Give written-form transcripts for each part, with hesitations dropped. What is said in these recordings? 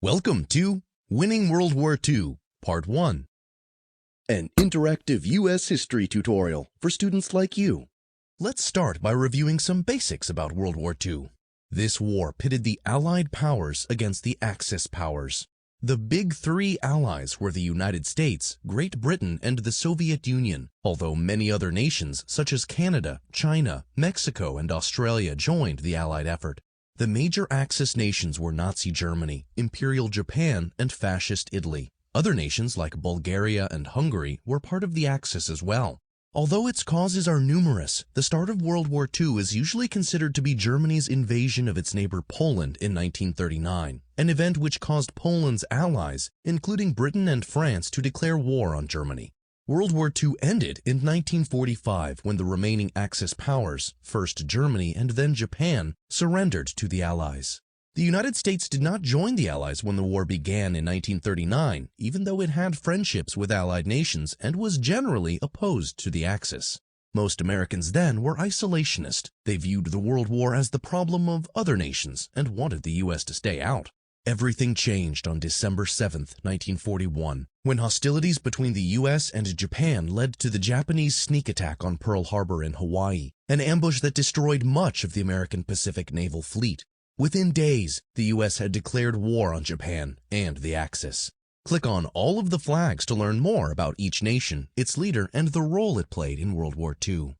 Welcome to Winning World War II, Part 1. An interactive U.S. history tutorial for students like you. Let's start by reviewing some basics about World War II. This war pitted the Allied powers against the Axis powers. The big three allies were the United States, Great Britain, and the Soviet Union, although many other nations such as Canada, China, Mexico, and Australia joined the Allied effort. The major Axis nations were Nazi Germany, Imperial Japan, and Fascist Italy. Other nations like Bulgaria and Hungary were part of the Axis as well. Although its causes are numerous, the start of World War II is usually considered to be Germany's invasion of its neighbor Poland in 1939, an event which caused Poland's allies, including Britain and France, to declare war on Germany. World War II ended in 1945 when the remaining Axis powers, first Germany and then Japan, surrendered to the Allies. The United States did not join the Allies when the war began in 1939, even though it had friendships with Allied nations and was generally opposed to the Axis. Most Americans then were isolationist. They viewed the World War as the problem of other nations and wanted the U.S. to stay out. Everything changed on December 7, 1941, when hostilities between the U.S. and Japan led to the Japanese sneak attack on Pearl Harbor in Hawaii, an ambush that destroyed much of the American Pacific Naval Fleet. Within days, the U.S. had declared war on Japan and the Axis. Click on all of the flags to learn more about each nation, its leader, and the role it played in World War II.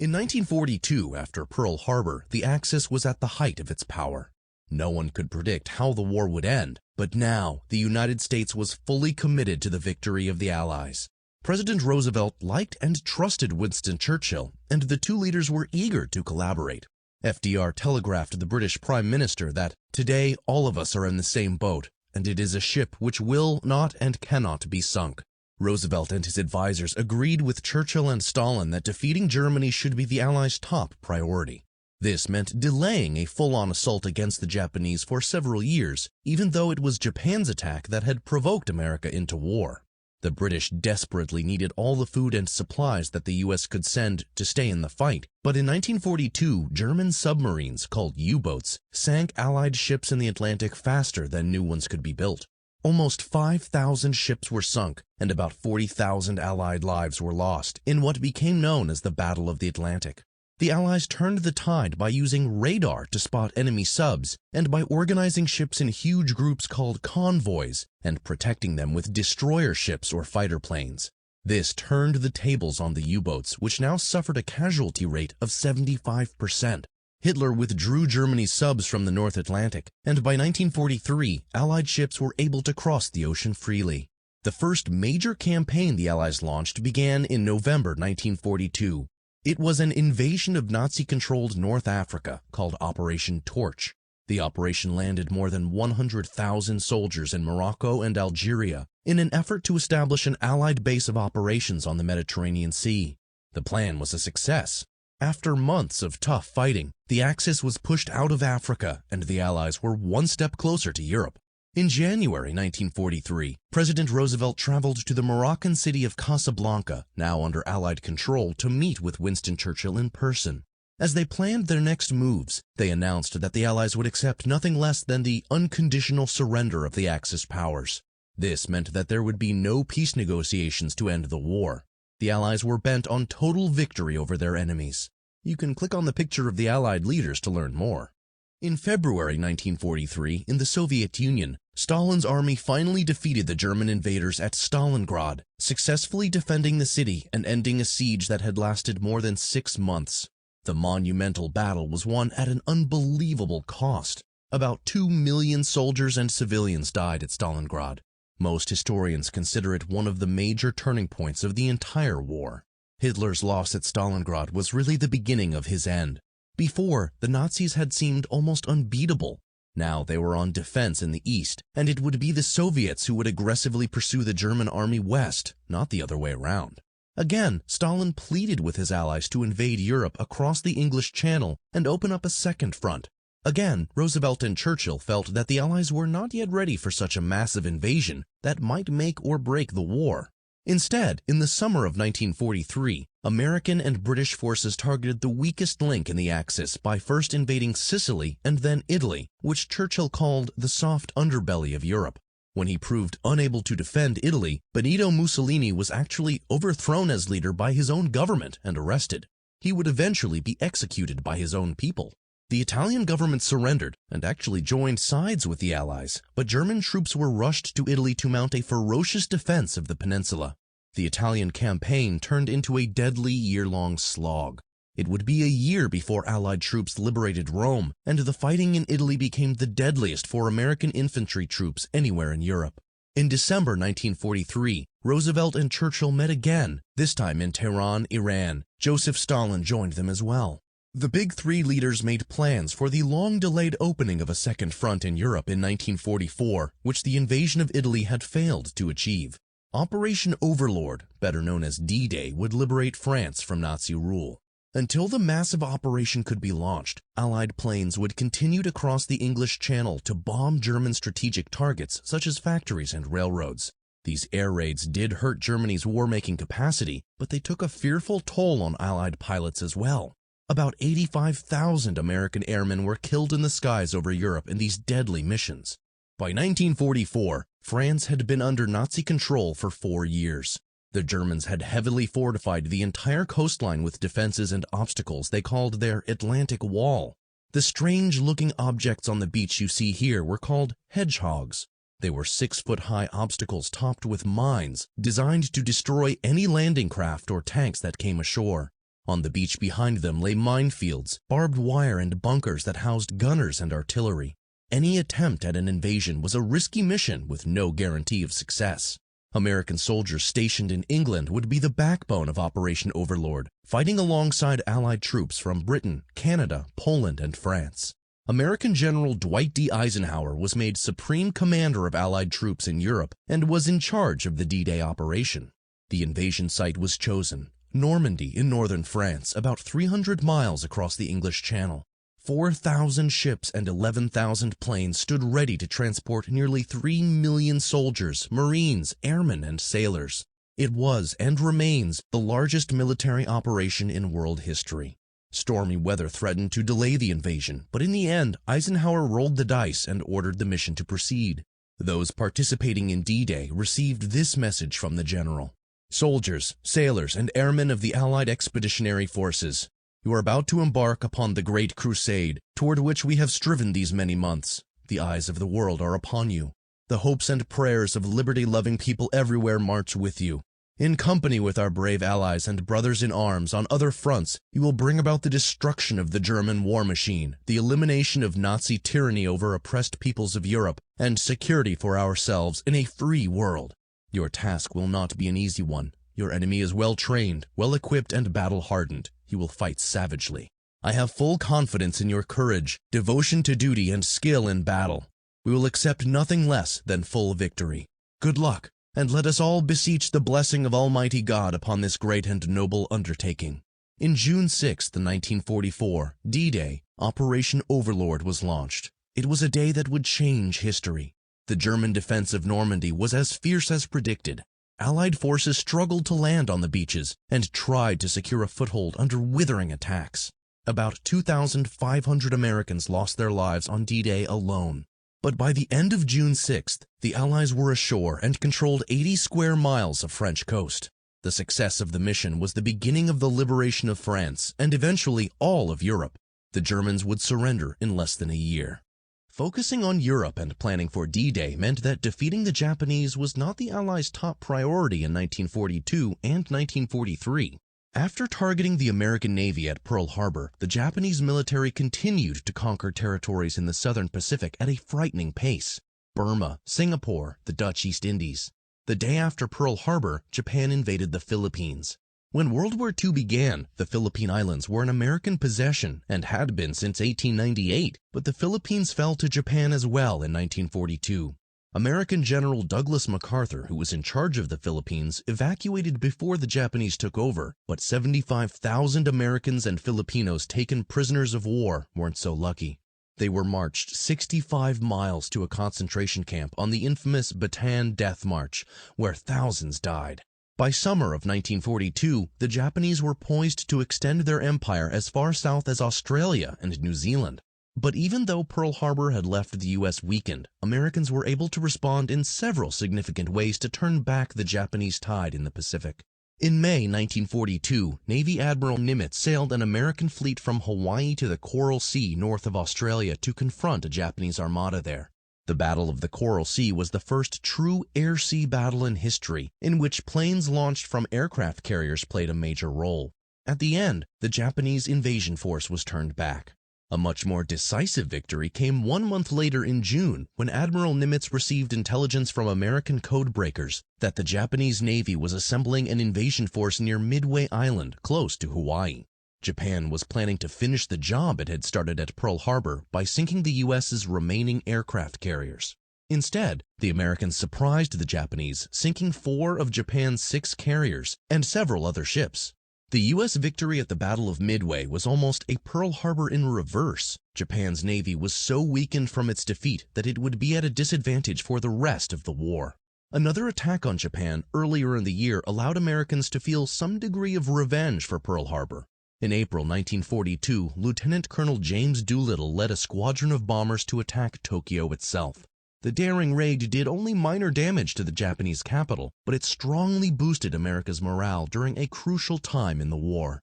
In 1942, after Pearl Harbor, the Axis was at the height of its power. No one could predict how the war would end, but now the United States was fully committed to the victory of the Allies. President Roosevelt liked and trusted Winston Churchill, and the two leaders were eager to collaborate. FDR telegraphed the British Prime Minister that, "Today all of us are in the same boat, and it is a ship which will not and cannot be sunk." Roosevelt and his advisors agreed with Churchill and Stalin that defeating Germany should be the Allies' top priority. This meant delaying a full-on assault against the Japanese for several years, even though it was Japan's attack that had provoked America into war. The British desperately needed all the food and supplies that the U.S. could send to stay in the fight, but in 1942, German submarines, called U-boats, sank Allied ships in the Atlantic faster than new ones could be built. Almost 5,000 ships were sunk, and about 40,000 Allied lives were lost in what became known as the Battle of the Atlantic. The Allies turned the tide by using radar to spot enemy subs and by organizing ships in huge groups called convoys and protecting them with destroyer ships or fighter planes. This turned the tables on the U-boats, which now suffered a casualty rate of 75%. Hitler withdrew Germany's subs from the North Atlantic, and by 1943, Allied ships were able to cross the ocean freely. The first major campaign the Allies launched began in November 1942. It was an invasion of Nazi-controlled North Africa called Operation Torch. The operation landed more than 100,000 soldiers in Morocco and Algeria in an effort to establish an Allied base of operations on the Mediterranean Sea. The plan was a success. After months of tough fighting, the Axis was pushed out of Africa and the Allies were one step closer to Europe. In January 1943, President Roosevelt traveled to the Moroccan city of Casablanca, now under Allied control, to meet with Winston Churchill in person. As they planned their next moves, they announced that the Allies would accept nothing less than the unconditional surrender of the Axis powers. This meant that there would be no peace negotiations to end the war. The Allies were bent on total victory over their enemies. You can click on the picture of the Allied leaders to learn more. In February 1943, in the Soviet Union, Stalin's army finally defeated the German invaders at Stalingrad, successfully defending the city and ending a siege that had lasted more than 6 months. The monumental battle was won at an unbelievable cost. About 2 million soldiers and civilians died at Stalingrad. Most historians consider it one of the major turning points of the entire war. Hitler's loss at Stalingrad was really the beginning of his end. Before, the Nazis had seemed almost unbeatable. Now they were on defense in the east, and it would be the Soviets who would aggressively pursue the German army west, not the other way around. Again, Stalin pleaded with his allies to invade Europe across the English Channel and open up a second front. Again, Roosevelt and Churchill felt that the Allies were not yet ready for such a massive invasion that might make or break the war. Instead, in the summer of 1943, American and British forces targeted the weakest link in the Axis by first invading Sicily and then Italy, which Churchill called the soft underbelly of Europe. When he proved unable to defend Italy, Benito Mussolini was actually overthrown as leader by his own government and arrested. He would eventually be executed by his own people. The Italian government surrendered and actually joined sides with the Allies, but German troops were rushed to Italy to mount a ferocious defense of the peninsula. The Italian campaign turned into a deadly year-long slog. It would be a year before Allied troops liberated Rome, and the fighting in Italy became the deadliest for American infantry troops anywhere in Europe. In December 1943, Roosevelt and Churchill met again, this time in Tehran, Iran. Joseph Stalin joined them as well. The big three leaders made plans for the long-delayed opening of a second front in Europe in 1944, which the invasion of Italy had failed to achieve. Operation Overlord, better known as D-Day, would liberate France from Nazi rule. Until the massive operation could be launched, Allied planes would continue to cross the English Channel to bomb German strategic targets such as factories and railroads. These air raids did hurt Germany's war-making capacity, but they took a fearful toll on Allied pilots as well. About 85,000 American airmen were killed in the skies over Europe in these deadly missions. By 1944, France had been under Nazi control for 4 years. The Germans had heavily fortified the entire coastline with defenses and obstacles they called their Atlantic Wall. The strange-looking objects on the beach you see here were called hedgehogs. They were 6-foot-high obstacles topped with mines, designed to destroy any landing craft or tanks that came ashore. On the beach behind them lay minefields, barbed wire, and bunkers that housed gunners and artillery. Any attempt at an invasion was a risky mission with no guarantee of success. American soldiers stationed in England would be the backbone of Operation Overlord, fighting alongside Allied troops from Britain, Canada, Poland, and France. American General Dwight D. Eisenhower was made supreme commander of Allied troops in Europe and was in charge of the D-Day operation. The invasion site was chosen: Normandy in northern France, about 300 miles across the English Channel. 4,000 ships and 11,000 planes stood ready to transport nearly 3 million soldiers, Marines, airmen, and sailors. It was and remains the largest military operation in world history. Stormy weather threatened to delay the invasion, but in the end, Eisenhower rolled the dice and ordered the mission to proceed. Those participating in D-Day received this message from the general: "Soldiers, sailors, and airmen of the Allied Expeditionary Forces, you are about to embark upon the great crusade toward which we have striven these many months. The eyes of the world are upon you. The hopes and prayers of liberty-loving people everywhere march with you. In company with our brave allies and brothers in arms on other fronts, you will bring about the destruction of the German war machine, the elimination of Nazi tyranny over oppressed peoples of Europe, and security for ourselves in a free world. Your task will not be an easy one. Your enemy is well-trained, well-equipped, and battle-hardened. He will fight savagely. I have full confidence in your courage, devotion to duty, and skill in battle. We will accept nothing less than full victory. Good luck, and let us all beseech the blessing of Almighty God upon this great and noble undertaking." In June 6, 1944, D-Day, Operation Overlord was launched. It was a day that would change history. The German defense of Normandy was as fierce as predicted. Allied forces struggled to land on the beaches and tried to secure a foothold under withering attacks. About 2,500 Americans lost their lives on D-Day alone. But by the end of June 6th, the Allies were ashore and controlled 80 square miles of French coast. The success of the mission was the beginning of the liberation of France and eventually all of Europe. The Germans would surrender in less than a year. Focusing on Europe and planning for D-Day meant that defeating the Japanese was not the Allies' top priority in 1942 and 1943. After targeting the American Navy at Pearl Harbor, the Japanese military continued to conquer territories in the southern Pacific at a frightening pace: Burma, Singapore, the Dutch East Indies. The day after Pearl Harbor, Japan invaded the Philippines. When World War II began, the Philippine Islands were an American possession and had been since 1898, but the Philippines fell to Japan as well in 1942. American General Douglas MacArthur, who was in charge of the Philippines, evacuated before the Japanese took over, but 75,000 Americans and Filipinos taken prisoners of war weren't so lucky. They were marched 65 miles to a concentration camp on the infamous Bataan Death March, where thousands died. By summer of 1942, the Japanese were poised to extend their empire as far south as Australia and New Zealand. But even though Pearl Harbor had left the U.S. weakened, Americans were able to respond in several significant ways to turn back the Japanese tide in the Pacific. In May 1942, Navy Admiral Nimitz sailed an American fleet from Hawaii to the Coral Sea north of Australia to confront a Japanese armada there. The Battle of the Coral Sea was the first true air-sea battle in history, in which planes launched from aircraft carriers played a major role. At the end, the Japanese invasion force was turned back. A much more decisive victory came 1 month later in June when Admiral Nimitz received intelligence from American codebreakers that the Japanese Navy was assembling an invasion force near Midway Island, close to Hawaii. Japan was planning to finish the job it had started at Pearl Harbor by sinking the U.S.'s remaining aircraft carriers. Instead, the Americans surprised the Japanese, sinking 4 of Japan's 6 carriers and several other ships. The U.S. victory at the Battle of Midway was almost a Pearl Harbor in reverse. Japan's navy was so weakened from its defeat that it would be at a disadvantage for the rest of the war. Another attack on Japan earlier in the year allowed Americans to feel some degree of revenge for Pearl Harbor. In April 1942, Lieutenant Colonel James Doolittle led a squadron of bombers to attack Tokyo itself. The daring raid did only minor damage to the Japanese capital, but it strongly boosted America's morale during a crucial time in the war.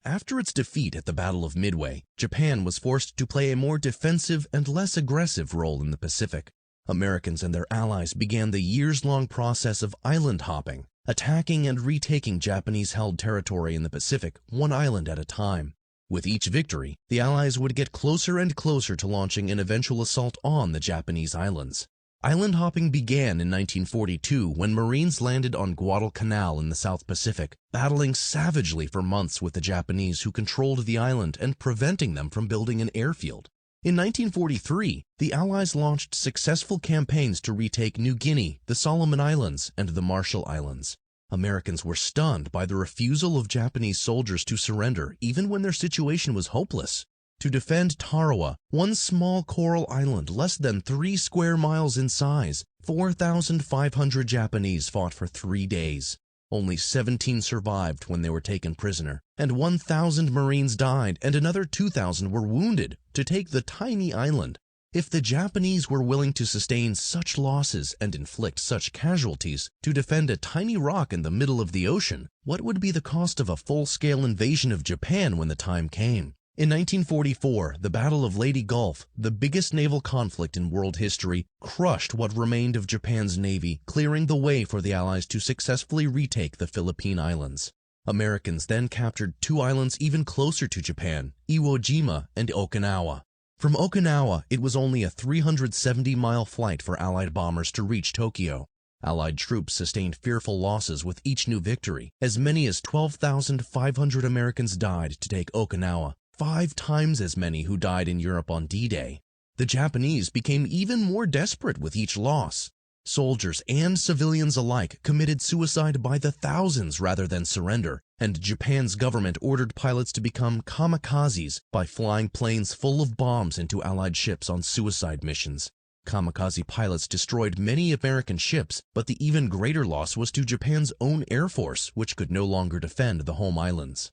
After its defeat at the Battle of Midway, Japan was forced to play a more defensive and less aggressive role in the Pacific. Americans and their allies began the years-long process of island hopping, attacking and retaking Japanese-held territory in the Pacific, one island at a time. With each victory, the Allies would get closer and closer to launching an eventual assault on the Japanese islands. Island hopping began in 1942 when Marines landed on Guadalcanal in the South Pacific, battling savagely for months with the Japanese who controlled the island and preventing them from building an airfield. In 1943, the Allies launched successful campaigns to retake New Guinea, the Solomon Islands, and the Marshall Islands. Americans were stunned by the refusal of Japanese soldiers to surrender even when their situation was hopeless. To defend Tarawa, one small coral island less than 3 square miles in size, 4,500 Japanese fought for 3 days. Only 17 survived when they were taken prisoner, and 1,000 Marines died and another 2,000 were wounded to take the tiny island. If the Japanese were willing to sustain such losses and inflict such casualties to defend a tiny rock in the middle of the ocean, what would be the cost of a full-scale invasion of Japan when the time came? In 1944, the Battle of Leyte Gulf, the biggest naval conflict in world history, crushed what remained of Japan's navy, clearing the way for the Allies to successfully retake the Philippine Islands. Americans then captured 2 islands even closer to Japan, Iwo Jima and Okinawa. From Okinawa, it was only a 370-mile flight for Allied bombers to reach Tokyo. Allied troops sustained fearful losses with each new victory. As many as 12,500 Americans died to take Okinawa, 5 times as many who died in Europe on D-Day. The Japanese became even more desperate with each loss. Soldiers and civilians alike committed suicide by the thousands rather than surrender, and Japan's government ordered pilots to become kamikazes by flying planes full of bombs into Allied ships on suicide missions. Kamikaze pilots destroyed many American ships, but the even greater loss was to Japan's own air force, which could no longer defend the home islands.